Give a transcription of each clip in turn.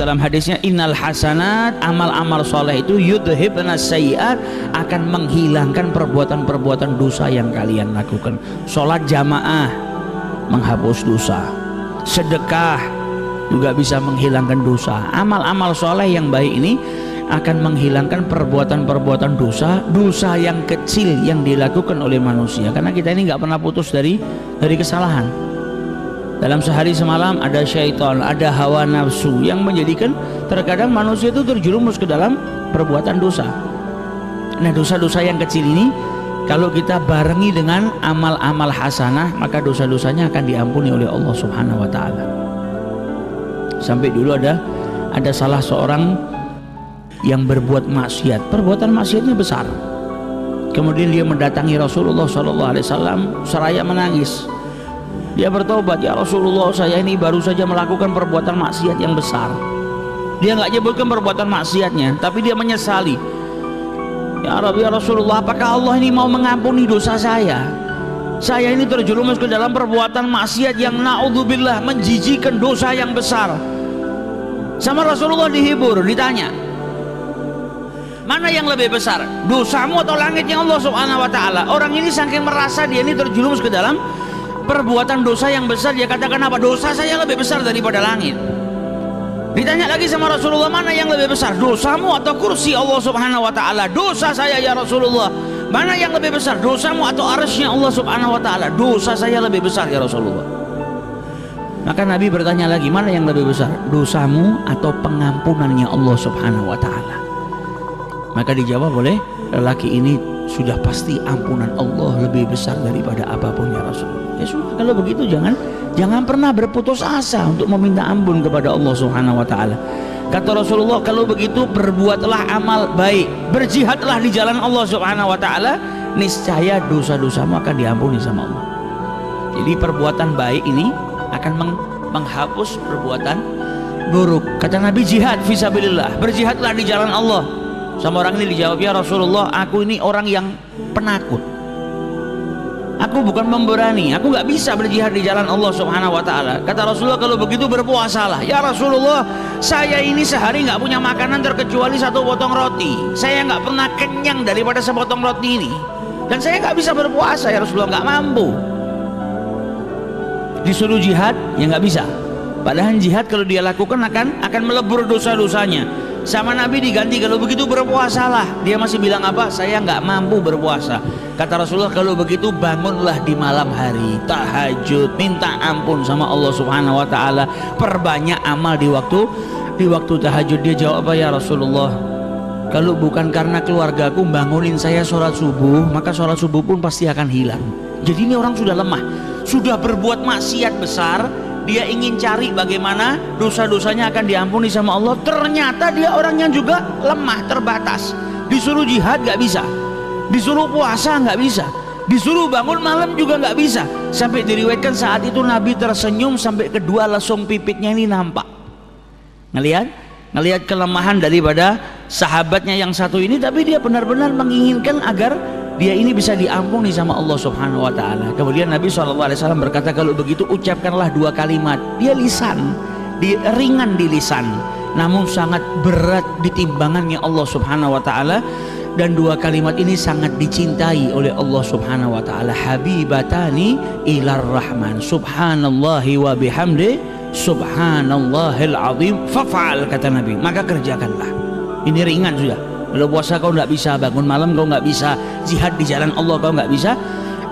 dalam hadisnya, innal hasanat, amal-amal soleh itu yudhibna sayyi'at, akan menghilangkan perbuatan-perbuatan dosa yang kalian lakukan. Sholat jamaah menghapus dosa, sedekah juga bisa menghilangkan dosa. Amal-amal soleh yang baik ini akan menghilangkan perbuatan-perbuatan dosa yang kecil yang dilakukan oleh manusia, karena kita ini nggak pernah putus dari kesalahan. Dalam sehari semalam ada syaitan, ada hawa nafsu yang menjadikan terkadang manusia itu terjerumus ke dalam perbuatan dosa. Nah, dosa-dosa yang kecil ini kalau kita barengi dengan amal-amal hasanah, maka dosa-dosanya akan diampuni oleh Allah Subhanahu wa taala. Sampai dulu ada salah seorang yang berbuat maksiat, perbuatan maksiatnya besar. Kemudian dia mendatangi Rasulullah SAW seraya menangis. Dia bertobat, ya Rasulullah, saya ini baru saja melakukan perbuatan maksiat yang besar. Dia nggak nyebutkan perbuatan maksiatnya, tapi dia menyesali. Ya Rabbi, ya Rasulullah, apakah Allah ini mau mengampuni dosa saya? Saya ini terjerumus ke dalam perbuatan maksiat yang naudzubillah, menjijikan, dosa yang besar. Sama Rasulullah dihibur, ditanya, mana yang lebih besar, dosamu atau langitnya Allah Subhanahu wa taala? Orang ini saking merasa dia ini terjerumus ke dalam perbuatan dosa yang besar, dia katakan apa? Dosa saya lebih besar daripada langit. Ditanya lagi sama Rasulullah, mana yang lebih besar, dosamu atau kursi Allah Subhanahu wa taala? Dosa saya ya Rasulullah. Mana yang lebih besar, dosamu atau arsy-Nya Allah Subhanahu wa taala? Dosa saya lebih besar ya Rasulullah. Maka Nabi bertanya lagi, mana yang lebih besar, dosamu atau pengampunannya Allah Subhanahu wa taala? Maka dijawab oleh lelaki ini, sudah pasti ampunan Allah lebih besar daripada apapun ya Rasulullah. Ya sudah, kalau begitu jangan pernah berputus asa untuk meminta ampun kepada Allah Subhanahu wa taala. Kata Rasulullah, kalau begitu berbuatlah amal baik, berjihadlah di jalan Allah Subhanahu wa taala, niscaya dosa-dosamu akan diampuni sama Allah. Jadi perbuatan baik ini akan menghapus perbuatan buruk. Kata Nabi, jihad fisabilillah, berjihadlah di jalan Allah. Sama orang ini dijawab, ya Rasulullah, aku ini orang yang penakut, aku bukan pemberani, aku nggak bisa berjihad di jalan Allah Subhanahu wa taala. Kata Rasulullah, kalau begitu berpuasalah. Ya Rasulullah, saya ini sehari nggak punya makanan terkecuali satu potong roti. Saya nggak pernah kenyang daripada sepotong roti ini, dan saya nggak bisa berpuasa ya Rasulullah, nggak mampu. Disuruh jihad, ya nggak bisa. Padahal jihad kalau dia lakukan akan melebur dosa-dosanya. Sama Nabi diganti, kalau begitu berpuasalah. Dia masih bilang apa? Saya nggak mampu berpuasa. Kata Rasulullah, kalau begitu bangunlah di malam hari, tahajud, minta ampun sama Allah Subhanahu wa taala, perbanyak amal di waktu tahajud. Dia jawab apa ya Rasulullah? Kalau bukan karena keluargaku bangunin saya sholat subuh, maka sholat subuh pun pasti akan hilang. Jadi ini orang sudah lemah, sudah berbuat maksiat besar. Dia ingin cari bagaimana dosa-dosanya akan diampuni sama Allah. Ternyata dia orang yang juga lemah, terbatas. Disuruh jihad gak bisa, disuruh puasa gak bisa, disuruh bangun malam juga gak bisa. Sampai diriwayatkan saat itu Nabi tersenyum sampai kedua lesung pipitnya ini nampak. Ngelihat kelemahan daripada sahabatnya yang satu ini, tapi dia benar-benar menginginkan agar dia ini bisa diampuni sama Allah Subhanahu wa taala. Kemudian Nabi SAW berkata, kalau begitu ucapkanlah dua kalimat. Dia ringan di lisan, namun sangat berat di timbangannya Allah Subhanahu wa taala. Dan dua kalimat ini sangat dicintai oleh Allah Subhanahu wa taala. Habibatani ilar rahman, subhanallahi wa bihamdi, subhanallahil azim, fa'al, kata Nabi. Maka kerjakanlah. Ini ringan sudah. Kalau puasa kau nggak bisa, bangun malam kau nggak bisa, jihad di jalan Allah kau nggak bisa,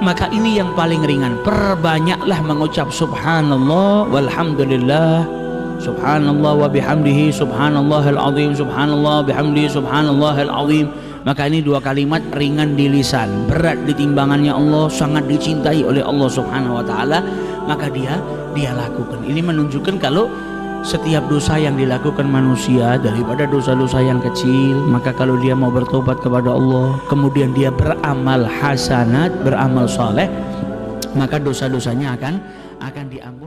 maka ini yang paling ringan. Perbanyaklah mengucap subhanallah walhamdulillah, subhanallah wa bihamdihi, subhanallahil azim, subhanallah bihamdihi, subhanallahil azim. Maka ini dua kalimat ringan di lisan, berat di timbangannya Allah, sangat dicintai oleh Allah Subhanahu wa taala, maka dia lakukan. Ini menunjukkan kalau setiap dosa yang dilakukan manusia daripada dosa-dosa yang kecil, maka kalau dia mau bertobat kepada Allah, kemudian dia beramal hasanat, beramal soleh, maka dosa-dosanya akan diampuni.